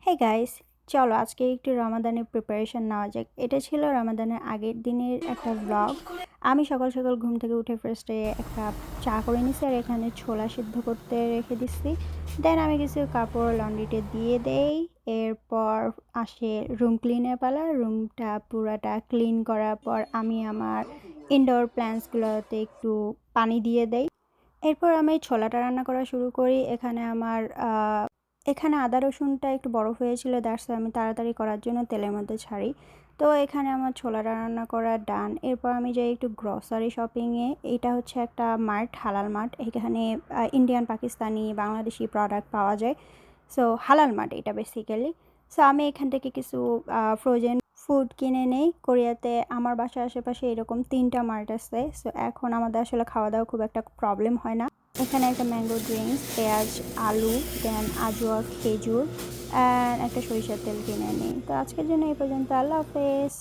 Hey guys, চলো আজকে একটু রমাদানের প্রিপারেশন নেওয়া যাক। এটা ছিল রমাদানের আগের দিনের একটা ব্লগ। আমি সকাল সকাল ঘুম থেকে উঠে ফার্স্টে এক কাপ চা করে নিছি, আর এখানে ছোলা সিদ্ধ করতে রেখে দিচ্ছি। দেন আমি কিছু কাপড় লন্ড্রিতে দিয়ে দেই। এরপর আসে রুম ক্লিনের পালা। রুমটা পুরাটা ক্লিন করার পর আমি আমার ইনডোর প্ল্যান্টসগুলোতে একটু পানি দিয়ে দেই। এরপর আমি ছোলাটা রান্না করা শুরু করি। এখানে আদা রসুনটা একটু বরফ হয়েছিল, দ্যাটস আমি তাড়াতাড়ি করার জন্য তেলের মধ্যে ছাড়ি। তো এখানে আমার ছোলাটা রান্না করা ডান। এরপর আমি যাই একটু গ্রসারি শপিংয়ে। এইটা হচ্ছে একটা মার্ট, হালাল মার্ট। এখানে ইন্ডিয়ান, পাকিস্তানি, বাংলাদেশি প্রোডাক্ট পাওয়া যায়। সো হালাল মার্ট এটা বেসিক্যালি। সো আমি এখান থেকে কিছু ফ্রোজেন ফুড কিনে নেই। কোরিয়াতে আমার বাসার আশেপাশে এরকম 3টা মার্ট আছে। সো এখন আমাদের আসলে খাওয়া দাওয়া খুব একটা প্রবলেম হয় না। এখানে একটা ম্যাঙ্গো ড্রিঙ্কস, পেঁয়াজ, আলু, দেন আজওয়া, খেজুর অ্যান্ড একটা সরিষার তেল কিনে নিই। তো আজকের জন্য এই পর্যন্ত। আল্লাহ হাফেজ।